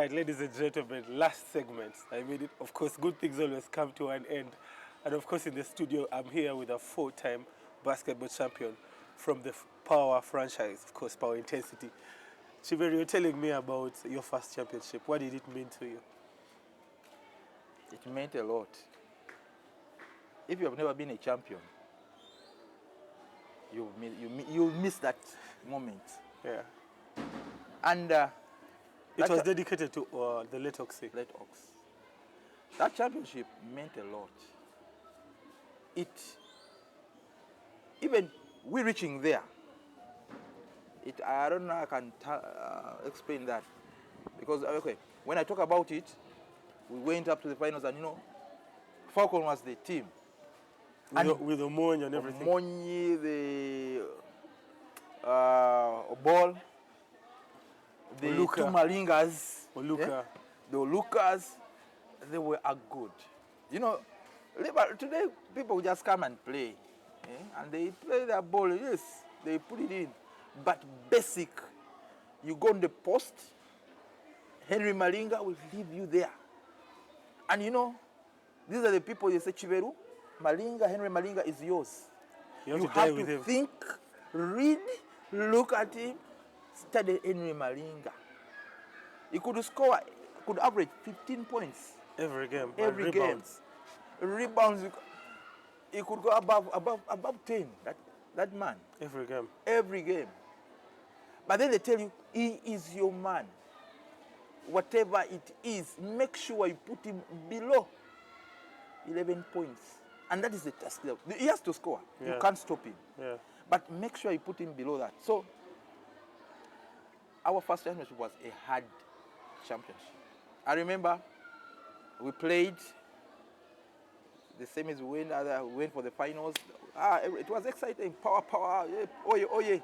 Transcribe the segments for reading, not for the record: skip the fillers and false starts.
Right, ladies and gentlemen, last segment. I mean, of course, good things always come to an end. And of course, in the studio, I'm here with a four-time basketball champion from the Power franchise, of course, Power Intensity. Kiberu, you're telling me about your first championship. What did it mean to you? It meant a lot. If you have never been a champion, you'll miss that moment. Yeah. And it was dedicated to the late Oxy. Late Ox. That championship meant a lot. Even we reaching there, I don't know I can explain that. Because, okay, when I talk about it, we went up to the finals and, Falcon was the team. With Omonyi and everything. Omonyi, the Ball, the Oluka. two Malingas, Oluka. the Olukas, they were good. Today people just come and play. And they play their ball, yes, they put it in. But basic, you go on the post, Henry Malinga will leave you there. And these are the people you say, Kiberu, Henry Malinga is yours. You have to think, read, look at him, study Henry Malinga. He could average 15 points. Every game. Every game. Rebounds, he could go above 10, that man. Every game. Every game. But then they tell you, he is your man. Whatever it is, make sure you put him below 11 points. And that is the task. He has to score. Yeah. You can't stop him. Yeah. But make sure you put him below that. So, our first championship was a hard championship. I remember we played the same as we went for the finals. It was exciting. Power, yeah, oye.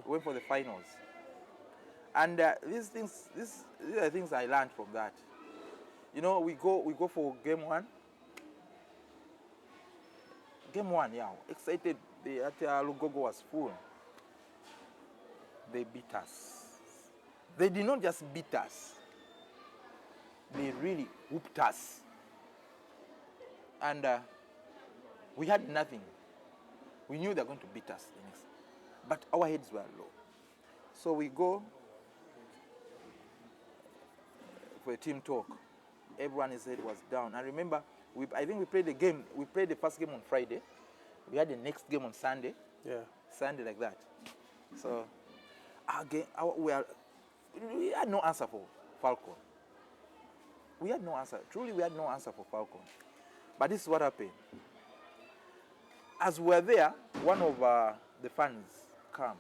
We went for the finals. And these are things I learned from that. We go for game one. Game one, yeah, excited. The Lugogo was full. They beat us. They did not just beat us. They really whooped us. And we had nothing. We knew they were going to beat us the next. But our heads were low. So we go for a team talk. Everyone's head was down. I remember, I think we played the game. We played the first game on Friday. We had the next game on Sunday. Yeah. Sunday like that. So again, we had no answer for Falcon. We had no answer. Truly, we had no answer for Falcon. But this is what happened. As we were there, one of the fans came.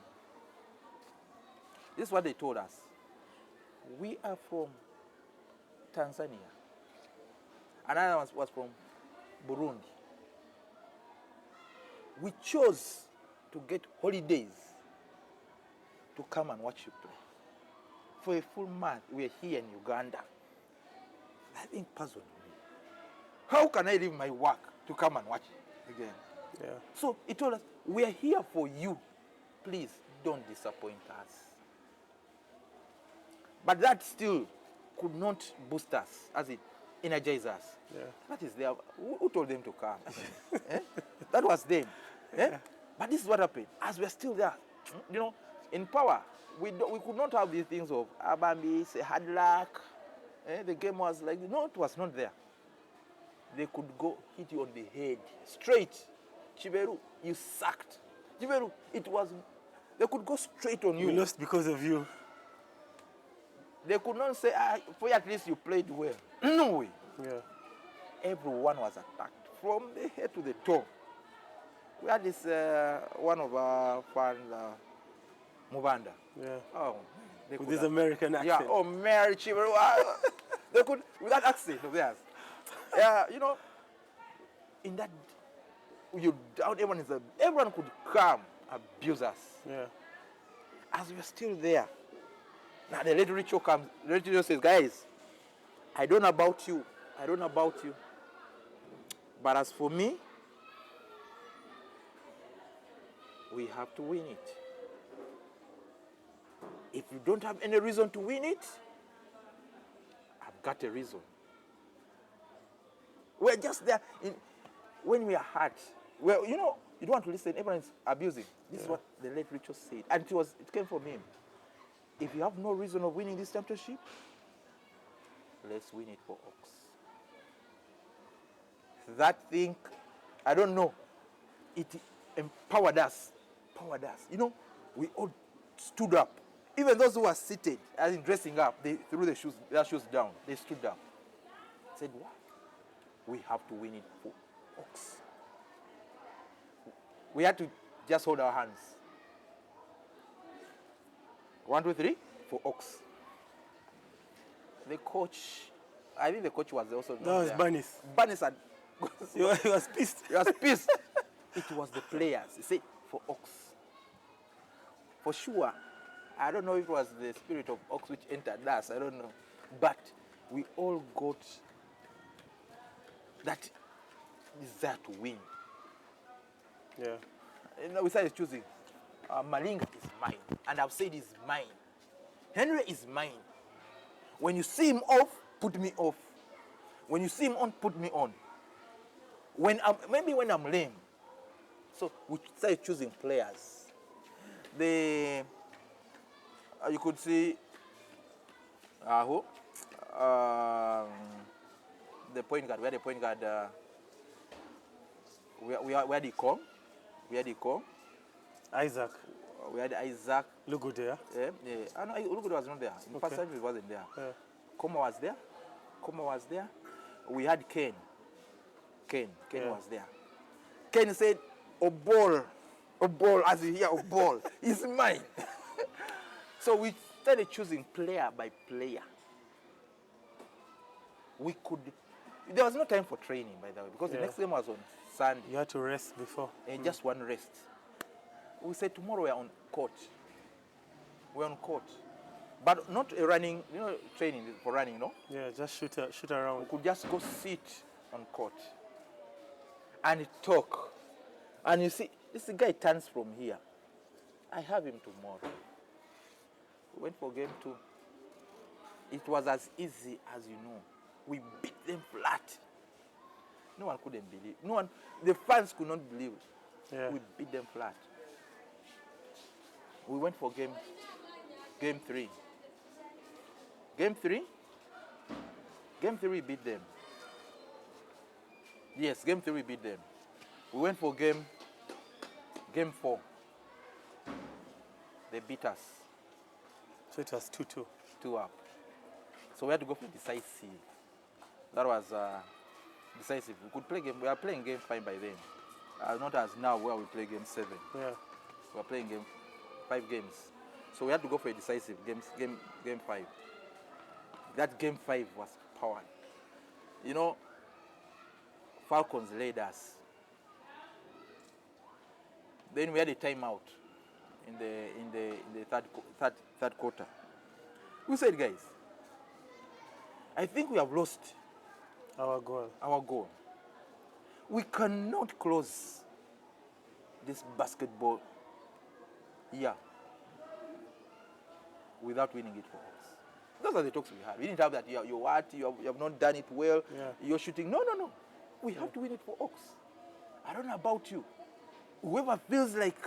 This is what they told us. We are from Tanzania. Another one was from Burundi. We chose to get holidays to come and watch you play. For a full month, we're here in Uganda. I think puzzled me. How can I leave my work to come and watch it again? Yeah. So he told us, we are here for you. Please don't disappoint us. But that still could not boost us, as it energized us. Yeah. That is there. Who told them to come? That was them. Yeah. But this is what happened. As we're still there, in Power, we could not have these things of Abambi, say hard luck. The game was like, no, it was not there. They could go hit you on the head, straight. Kiberu, you sucked. Kiberu, they could go straight on you. We lost because of you. They could not say, for at least you played well. No way. Yeah. Everyone was attacked, from the head to the toe. We had this, one of our fans, Mubanda. Yeah. Oh, with this American accent. Yeah, oh, Mary Kiberu. They could, with that accent of theirs. In that, you doubt everyone could come, abuse us. Yeah. As we're still there. Now the late Richo comes, the Richo says, guys, I don't know about you. But as for me, we have to win it. If you don't have any reason to win it, got a reason. We're just there. When we are hurt, well, you know, you don't want to listen. Everyone's abusing. This is what the late Richard said. And it came from him. If you have no reason of winning this championship, let's win it for Oaks. That thing, I don't know, it empowered us. You know, we all stood up. Even those who were seated, as in dressing up, they threw their shoes down. They stood up. Said, what? We have to win it for Oaks. We had to just hold our hands. 1, 2, 3, for Oaks. The coach, I think the coach was also. That was Banis. Banis had. He was pissed. He was pissed. It was the players. He said, for Oaks. For sure, I don't know if it was the spirit of Oaks which entered us. I don't know. But we all got that desire to win. Yeah. You know, we started choosing. Malinga is mine. And I've said he's mine. Henry is mine. When you see him off, put me off. When you see him on, put me on. Maybe when I'm lame. So we started choosing players. You could see the point guard. We had a point guard. We had the Kong. Isaac. We had Isaac. Look good there. Yeah. I know Lugude was not there. In the first time he wasn't there. Yeah. Koma was there. We had Ken. Ken was there. Ken said, Obol, as you hear, Obol, is mine. So we started choosing player by player. There was no time for training, by the way, because the next game was on Sunday. You had to rest before. And just one rest. We said tomorrow we're on court. But not a running, training for running, no? Yeah, just shoot around. We could just go sit on court and talk. And you see, this guy turns from here. I have him tomorrow. We went for game 2. It was as easy as you know. We beat them flat. No one couldn't believe. The fans could not believe it. Yeah. We beat them flat. We went for game 3. Game 3, we beat them. Yes, game 3 we beat them. We went for game 4. They beat us. So it was 2-2. 2 up. So we had to go for decisive. That was decisive. We could play game. We are playing game 5 by then. Not as now where we play game 7. Yeah. We are playing 5 games. So we had to go for a decisive game 5. That game 5 was powered. You know, Falcons led us. Then we had a timeout in the third quarter. We said, guys, I think we have lost Our goal. We cannot close this basketball year without winning it for us. Those are the talks we had. We didn't have that. You have not done it well. Yeah. You're shooting. No. We have to win it for Oaks. I don't know about you. Whoever feels like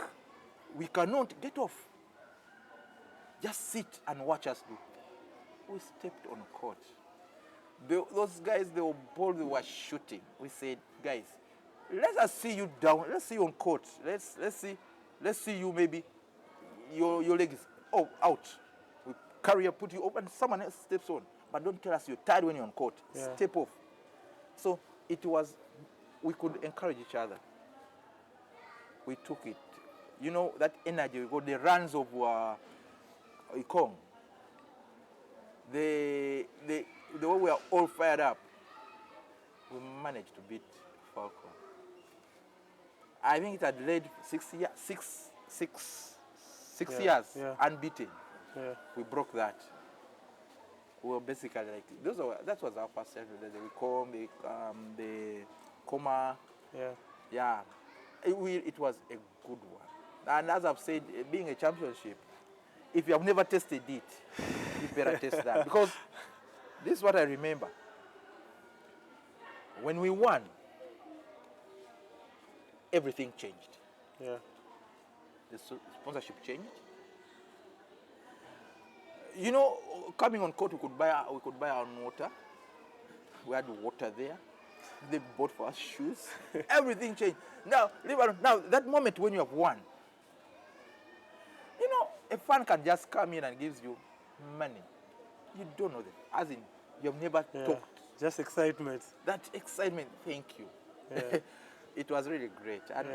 we cannot get off, just sit and watch us do. We stepped on court. Those guys, they were bold, they were shooting. We said, guys, let us see you down. Let's see you on court. Let's see you maybe your leg is out. We carry you, put you up, and someone else steps on. But don't tell us you're tired when you're on court. Yeah. Step off. So we could encourage each other. We took it. You know, that energy, we got the runs of Ikong. The way we are all fired up, we managed to beat Falcon. I think it had led 6 years unbeaten. Yeah. We broke that. We were basically like, that was our first time. The Koma. Yeah. Yeah. It was a good one. And as I've said, being a championship, if you have never tasted it, you better taste that. Because This is what I remember. When we won, everything changed. Yeah. The sponsorship changed. You know, coming on court, we could buy our own water. We had water there. They bought for us shoes. Everything changed. Now, that moment when you have won, you know, a fan can just come in and gives you money. You don't know that. As in, you have never talked. Just excitement. That excitement, thank you. Yeah. It was really great. And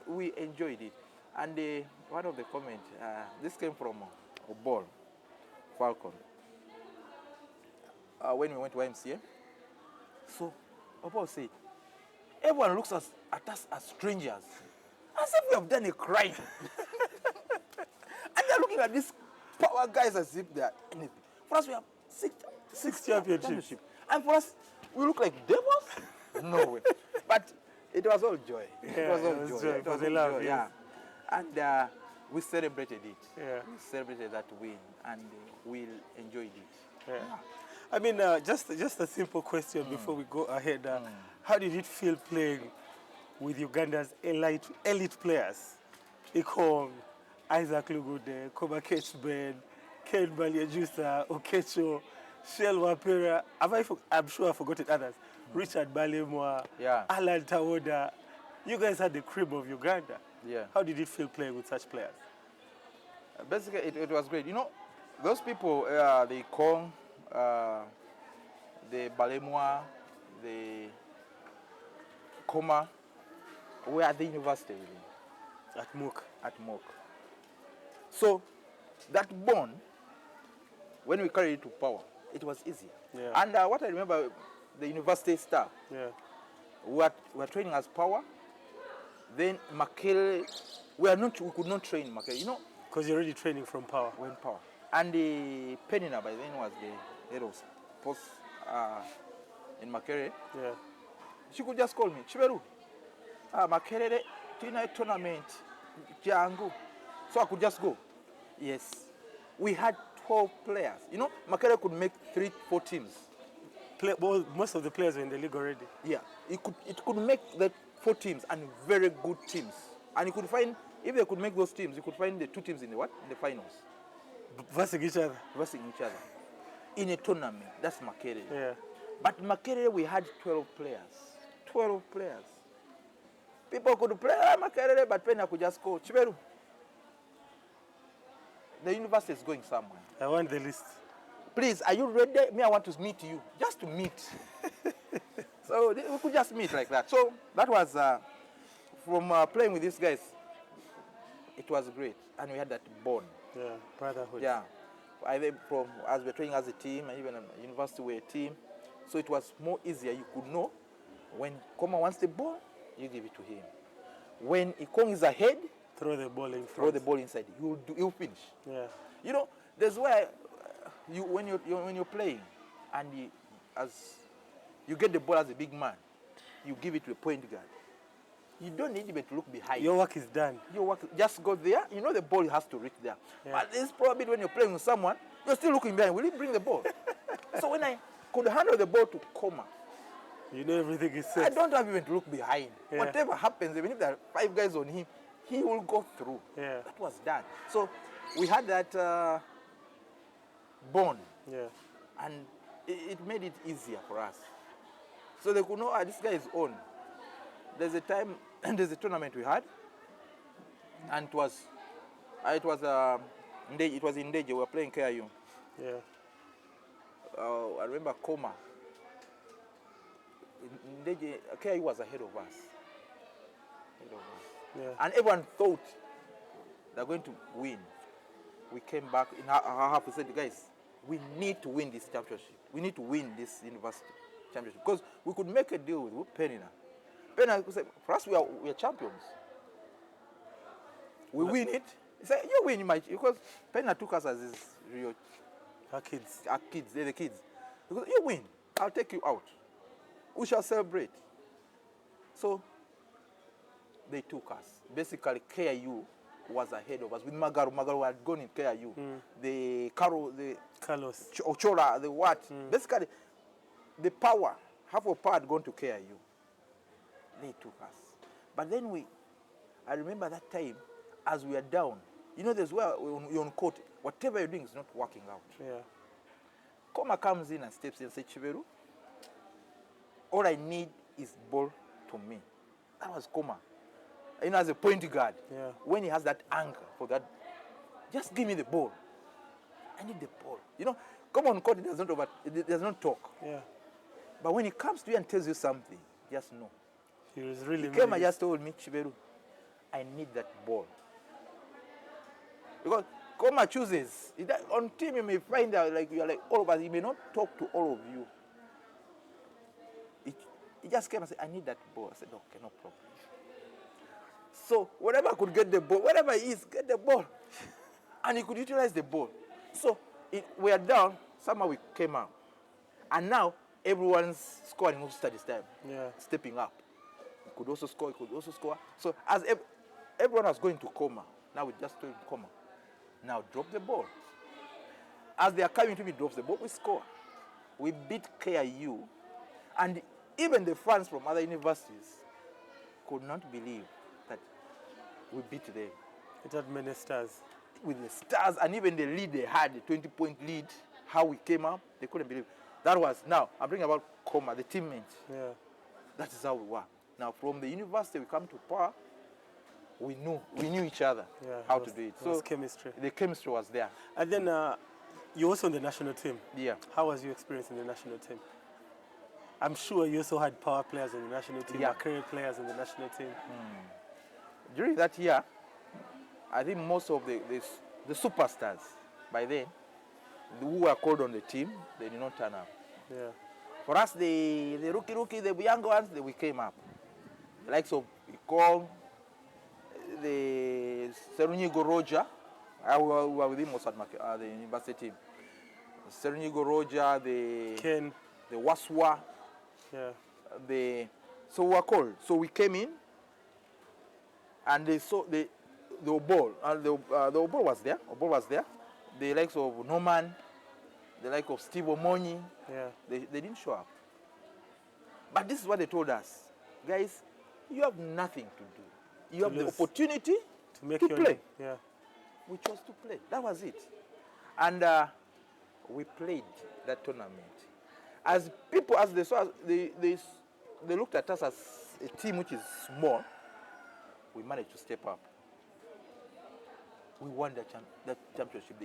we enjoyed it. And one of the comments, this came from Obol Falcon. When we went to YMCA. So, Obol said, everyone looks at us as strangers. As if we have done a crime. And they're looking at these power guys as if they are anything. For us, we have six championships. And for us, we look like devils? No way. But it was all joy. It was all joy. It was all love, joy, yes. And we celebrated it. Yeah. We celebrated that win, and we enjoyed it. Yeah. I mean, just a simple question before we go ahead. How did it feel playing with Uganda's elite players? Ikong, Isaac Lugude, Koba Ketchben, Ken Balyajusa, Okecho, Shell Wapera. I'm sure I've forgotten others. Richard Balemwa, Alan Tawoda. You guys had the cream of Uganda. Yeah. How did it feel playing with such players? Basically, it was great. You know, those people, the Kong, the Balemwa, the Koma, were at the university with him. At Mook. At Mook. So, that bond, when we carried it to power, it was easier. Yeah. And what I remember, the university staff, we were training as power. Then Makere, we could not train Makere, you know. Because you're already training from power. We're in power. And the Penina by then was the head of post in Makere. Yeah. She could just call me, Kiberu, Makere, Tina tournament, Jangu. So I could just go. Yes. We had 12 players. You know, Makere could make 3-4 teams. Well, most of the players were in the league already. Yeah. It could make the 4 teams and very good teams. And you could find, if they could make those teams, you could find the 2 teams in the finals. Versing each other. Versing each other. In a tournament. That's Makere. Yeah. But Makere, we had 12 players. 12 players. People could play Makere, but Pena could just go, Kiberu, the university is going somewhere. I want the list. Please, are you ready? Me, I want to meet you. Just to meet. So we could just meet like that. So that was, from playing with these guys, it was great. And we had that bond. Yeah, brotherhood. Yeah. Either from, as we're training as a team, and even at university we're a team. So it was more easier. You could know when Koma wants the ball, you give it to him. When Ikong is ahead, throw the ball in front. Throw the ball inside. You'll finish. Yeah. You know, there's where when you're playing, and as you get the ball as a big man, you give it to a point guard. You don't need even to look behind. Your work is done. Your work, just go there. You know the ball has to reach there. Yeah. But it's probably when you're playing with someone, you're still looking behind. Will he bring the ball? So when I could handle the ball to Koma, you know everything is set. I don't have even to look behind. Yeah. Whatever happens, even if there are 5 guys on him, he will go through. Yeah. That was done. So we had that bond. Yeah. And it made it easier for us. So they could know, this guy is on. There's a time, there's a tournament we had, and it was in Ndeje. We were playing KIU. Yeah. I remember Koma. Ndeje, KIU was ahead of us. Yeah. And everyone thought they're going to win. We came back in our half. We said, guys, we need to win this championship. We need to win this university championship because we could make a deal with Penina. Penina said, for us, we are champions. We win it. He said, you win, because Penina took us as his real. Our kids. Our kids, they're the kids. Because you win, I'll take you out. We shall celebrate. So they took us. Basically, KIU was ahead of us. With Magaru had gone in KIU. The Carlos. Ochola, the what? Basically, the power, half of power had gone to KIU. They took us. But then I remember that time, as we are down, you know, there's where you're on court, whatever you're doing is not working out. Yeah. Koma comes in and steps in and says, Kiberu, all I need is ball to me. That was Koma. You know, as a point guard, when he has that anger for that, just give me the ball. I need the ball. You know, come on court, it does not talk. Yeah. But when he comes to you and tells you something, just know. He was really. He came and just told me, Kiberu, I need that ball. Because Koma chooses. On team, you may find out like you are like all of us. He may not talk to all of you. He just came and said, I need that ball. I said, okay, no problem. So whatever could get the ball, whatever it is, get the ball. And he could utilize the ball. So we are down, somehow we came out. And now everyone's scoring also at this time. Yeah. Stepping up. He could also score, So as everyone was going to Koma, now we just told him, Koma, now drop the ball. As they are coming to me, drops the ball, we score. We beat KIU. And even the fans from other universities could not believe that we beat them. It had many stars. With the stars and even the lead they had, the 20-point lead, how we came up, they couldn't believe. That was, now, I'm bringing about Koma, the teammates. Yeah. That is how we were. Now, from the university, we come to Power, we knew each other how to do it. So chemistry. The chemistry was there. And then you also on the national team. Yeah. How was your experience in the national team? I'm sure you also had power players in the national team, career players in the national team. During that year, I think most of the superstars by then, who were called on the team, they did not turn up. Yeah. For us, the rookie, the young ones, we came up. The likes of Ikong, the Serunyigo Roger, we were with him also at the university team. Serunyigo Roger, the Ken, the Waswa, so we were called. So we came in, and they saw the Obol. The Obol was there. Obol was there. The likes of Norman, the like of Steve Omonyi, they didn't show up. But this is what they told us. Guys, you have nothing to do. You have the opportunity to play. Yeah. We chose to play. That was it. And we played that tournament. As people, as they saw us, they looked at us as a team which is small. We managed to step up. We won that championship.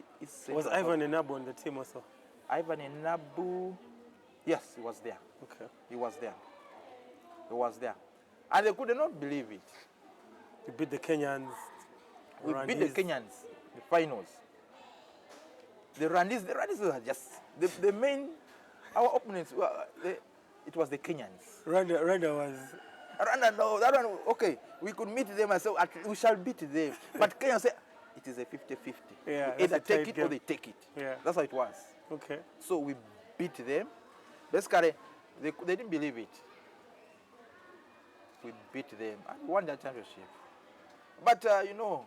Was Ivan Enabu on the team also? Ivan Enabu, yes, he was there. Okay. He was there. He was there. And they could not believe it. You beat the Kenyans. We beat the Kenyans, the finals. The Rwandese were just, the main, our opponents, it was the Kenyans. Rwanda was... Rwanda, no, that one, okay, we could meet them and say, we shall beat them. But Kenya said, it is a 50-50. Yeah, either take it or they take it. Yeah. That's how it was. Okay. So we beat them. Basically, they didn't believe it. We beat them and won that championship. But, you know,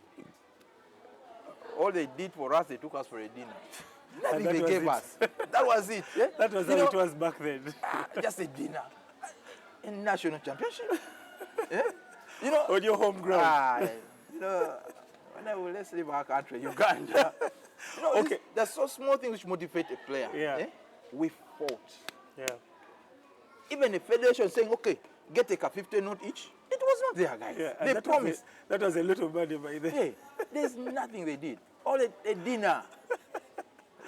all they did for us, they took us for a dinner. Nothing they gave us. That was it. Yeah? That was how it was back then. Just a dinner. In national championship. Yeah? You know, on your home ground. You know, let's leave our country, Uganda. You know, okay. There's so small things which motivate a player. Yeah. Eh? We fought. Yeah. Even the federation saying, okay, get a 50 note each. It was not there, guys. Yeah, they promised. That was a little money by then. Hey, there's nothing they did. All a dinner.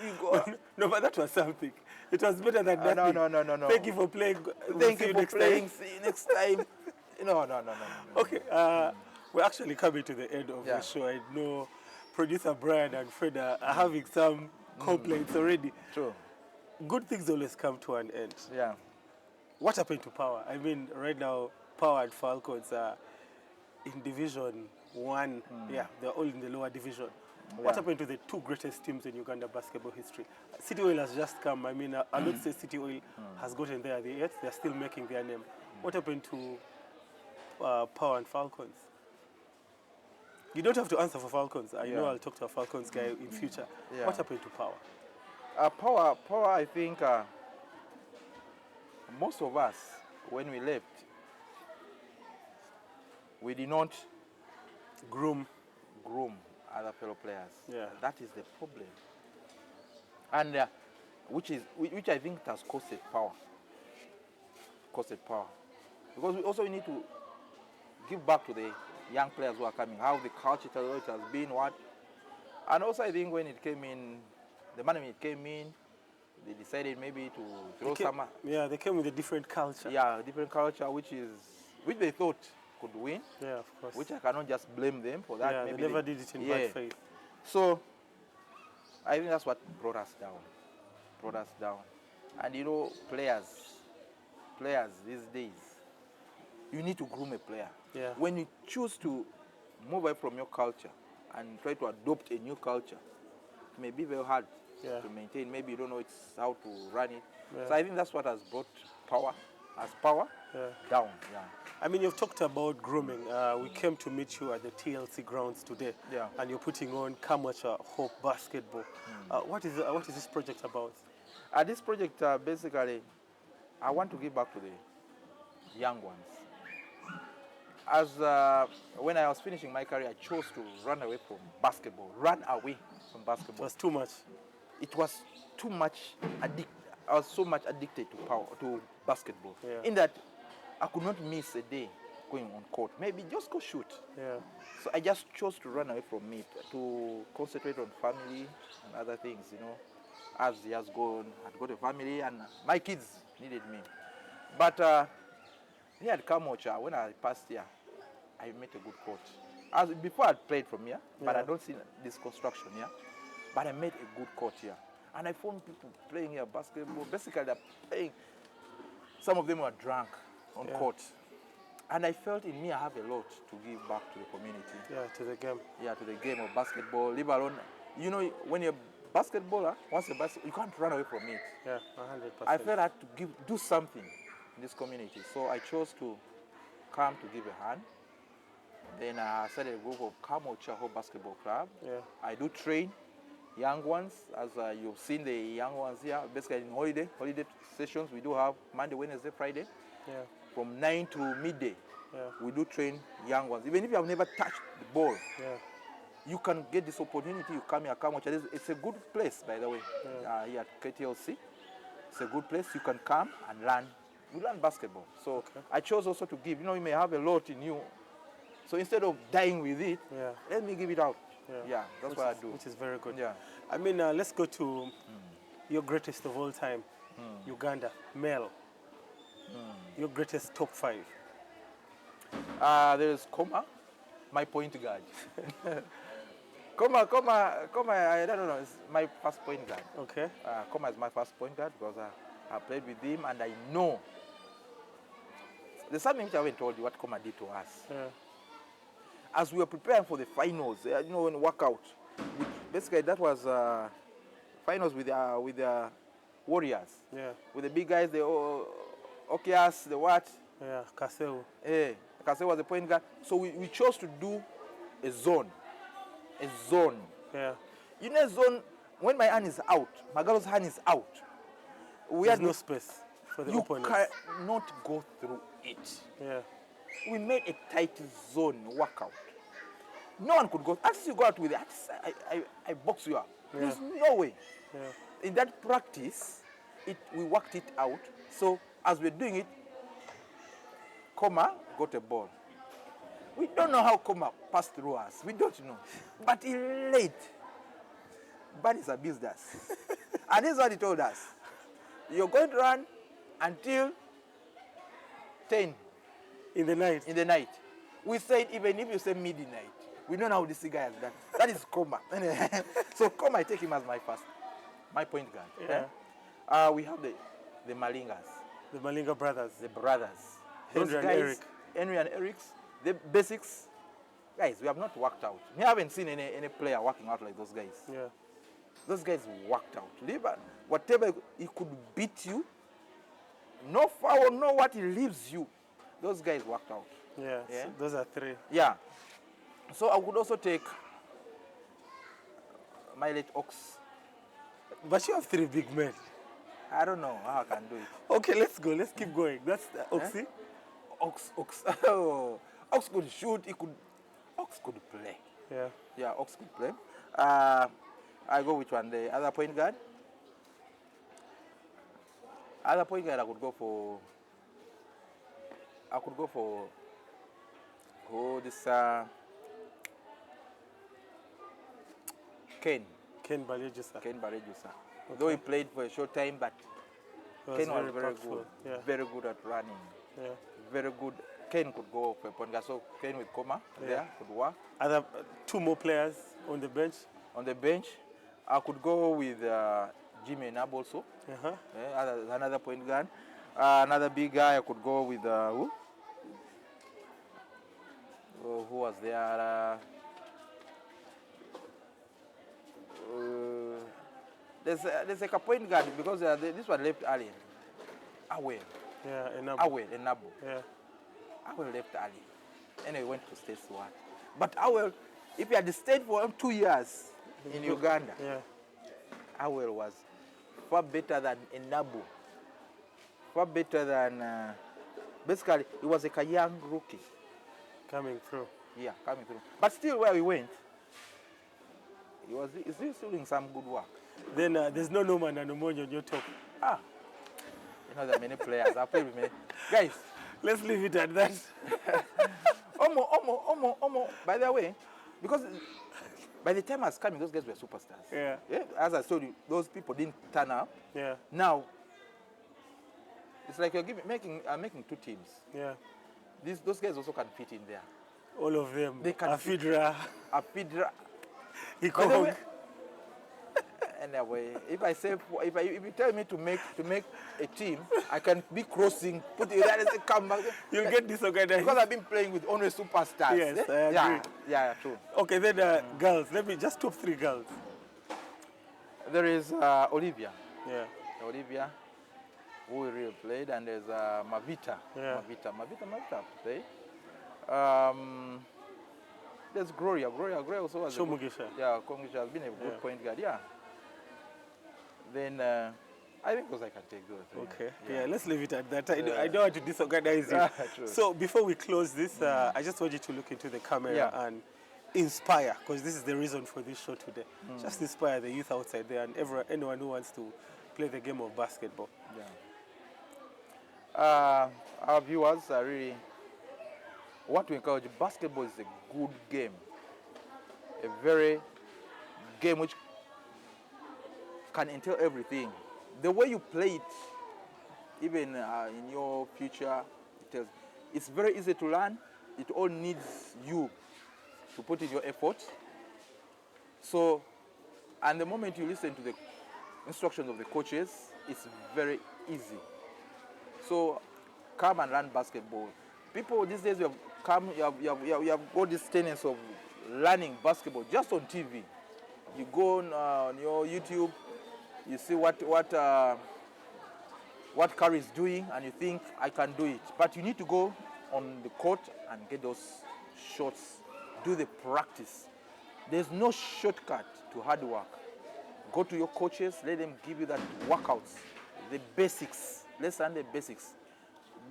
You go. No, but that was something. It was better than nothing. No. Thank you for playing. Thank you for playing. See you next time. No. Okay, we're actually coming to the end of the show. I know producer Brian and Fred are having some complaints already. True. Good things always come to an end. Yeah. What happened to Power? I mean, right now, Power and Falcons are in Division 1. Yeah, they're all in the lower division. Yeah. What happened to the two greatest teams in Uganda basketball history? City Oil has just come. I mean, I would say City Oil has gotten there. They're still making their name. What happened to Power and Falcons? You don't have to answer for Falcons. I know Yeah. I'll talk to a Falcons guy in future. Yeah. What happened to Power? Power, I think most of us, when we left, we did not Groom. groom other fellow players. Yeah. That is the problem. And which I think has costed Power. Because we need to give back to the young players who are coming, how the culture it has been, what. And also I think when it came in, the management came in, they decided maybe to throw some. Yeah, they came with a different culture. Yeah, different culture, which they thought could win. Yeah, of course. Which I cannot just blame them for that. Yeah, maybe they never did it in bad faith. So I think that's what brought us down. And you know, players these days, you need to groom a player. Yeah. When you choose to move away from your culture and try to adopt a new culture, it may be very hard to maintain. Maybe you don't know how to run it. Yeah. So I think that's what has brought Power down. Yeah. I mean, you've talked about grooming. We came to meet you at the TLC grounds today. Yeah. And you're putting on Kamacha Hope Basketball. What is this project about? This project, basically, I want to give back to the young ones. As when I was finishing my career, I chose to run away from basketball. It was too much. It was too much I was so much addicted to basketball. Yeah. In that, I could not miss a day going on court. Maybe just go shoot. Yeah. So I just chose to run away from it, to concentrate on family and other things, you know. As the years gone, I'd got a family and my kids needed me. But here at Kamocha, when I passed here, I met a good coach. Before I played from here, but I don't see this construction here. But I met a good coach here. And I found people playing here basketball. Basically, they're playing. Some of them were drunk on court. And I felt in me I have a lot to give back to the community. Yeah, to the game. Yeah, to the game of basketball. Leave alone. You know, when you're a basketballer, you can't run away from it. Yeah, 100%. I felt I had to do something in this community. So I chose to come to give a hand. Then I started a group of Kamocha Basketball Club. Yeah. I do train young ones, as you've seen the young ones here. Basically in holiday sessions, we do have Monday, Wednesday, Friday. Yeah. From 9 to midday. Yeah. We do train young ones. Even if you have never touched the ball, yeah, you can get this opportunity. You come here, Kamocha. It's a good place, by the way, here at KTLC. It's a good place. You can come and learn. You learn basketball. So I chose also to give. You know, you may have a lot in you. So instead of dying with it, let me give it out. Yeah, that's what I do. Which is very good. Yeah. I mean, let's go to your greatest of all time, Uganda, Mel. Your greatest top 5. There's Koma, my point guard. Koma, I don't know, it's my first point guard. Okay. Koma is my first point guard because I played with him and I know. There's something which I haven't told you what Koma did to us. Yeah. As we were preparing for the finals, you know, when workout, basically that was finals with the Warriors. Yeah. With the big guys, the Okias, the what? Yeah, Kaseu. Kaseu was the point guard. So we chose to do a zone. A zone. Yeah. You know, a zone, when my hand is out, Magalo's hand is out. There's no space for the opponent. You cannot go through it. Yeah. We made a tight zone workout. No one could go. As you go out with it, I box you up. Yeah. There's no way. Yeah. In that practice, we worked it out. So as we're doing it, Koma got a ball. We don't know how Koma passed through us. We don't know. But he laid. But he's abused us. And this is what he told us. You're going to run until 10. In the night? In the night. We said even if you say midnight, we don't know how this guy has done. That is Koma. So Koma, I take him as my point guard. Yeah. We have the Malingas. The Malinga brothers. The brothers. Henry Those and guys, Eric. Henry and Eric's, the basics. Guys, we have not worked out. We haven't seen any player working out like those guys. Yeah. Those guys worked out. Whatever he could beat you, no foul, no what, he leaves you. Those guys worked out. Yeah. Yeah. So those are 3. Yeah. So I would also take my late Ox. But you have 3 big men. I don't know how I can do it. Okay, let's go. Let's keep going. That's Oxy. Ox. Oh, Ox could shoot. Ox could play. Yeah. Yeah, Ox could play. I go which one? The other point guard. Other point guard, I could go for. This Ken. Ken Balejusa. Ken Balejusa. Though he played for a short time, but Ken was very good. Yeah. Very good at running. Yeah. Very good. Ken could go for a point guard. So Ken with Koma there could work. Other 2 more players on the bench. On the bench, I could go with Jimmy Nab also. Another point guard. Another big guy, I could go with who? Who was there? There's like a point guard because this one left early. Awel. Yeah, Enabo. Awel. Yeah. Awel left early. Anyway, went to State Swat. But Awel, if he had stayed for 2 years in Uganda, Awel was far better than Enabo. Far better than, basically, he was like a young rookie. Coming through. Yeah, coming through. But still, where we went, he's still doing some good work. Then there's no Norman and Omonyo on your top. There are many players. I play with many. Guys, let's leave it at that. Omo. By the way, because by the time I was coming, those guys were superstars. Yeah. As I told you, those people didn't turn up. Yeah. Now, it's like you're making 2 teams. Yeah. Those guys also can fit in there. All of them. They can Afidra. Ikong. Anyway, if you tell me to make a team, I can be crossing, put it there and say come back. You'll get disorganized. Because I've been playing with only superstars. Yes, I agree. Yeah, true. Okay, then girls. Let me just top 3 girls. There is Olivia. Yeah. Olivia, who really played, and there's Mavita. Yeah. Mavita played. There's Gloria. Gloria also was Shomugisha. Kongisha has been a good point guard. Yeah. Then I think those I can take those. Okay. Yeah, let's leave it at that. I don't want to disorganize you. So before we close this, I just want you to look into the camera and inspire, because this is the reason for this show today. Just inspire the youth outside there and anyone who wants to play the game of basketball. Yeah. Our viewers are really what we encourage. Basketball is a good game. A very game which can entail everything. The way you play it, even in your future, it's very easy to learn. It all needs you to put in your effort. So, and the moment you listen to the instructions of the coaches, it's very easy. So, come and learn basketball. People these days, you have got this tendency of learning basketball just on TV. You go on your YouTube, you see what Curry is doing, and you think, I can do it. But you need to go on the court and get those shots. Do the practice. There's no shortcut to hard work. Go to your coaches, let them give you that workouts, the basics. Let's learn the basics.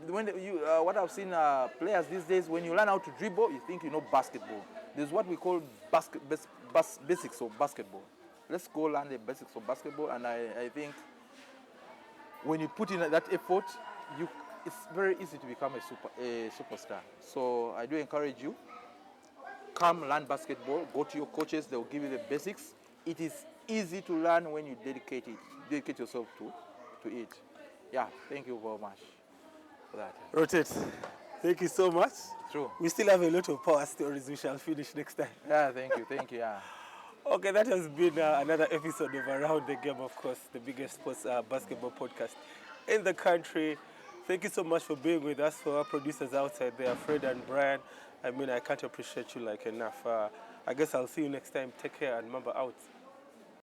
What I've seen players these days, when you learn how to dribble, you think you know basketball. There's what we call basics of basketball. Let's go learn the basics of basketball, and I think when you put in that effort, it's very easy to become a superstar. So I do encourage you, come learn basketball, go to your coaches, they'll give you the basics. It is easy to learn when you dedicate yourself to it. Yeah, thank you very much for that. Rotate. Thank you so much. True. We still have a lot of power stories we shall finish next time. Yeah, thank you, yeah. Okay, that has been another episode of Around the Game, of course, the biggest sports basketball podcast in the country. Thank you so much for being with us. For our producers outside there, Fred and Brian, I mean, I can't appreciate you like enough. I guess I'll see you next time. Take care and remember out.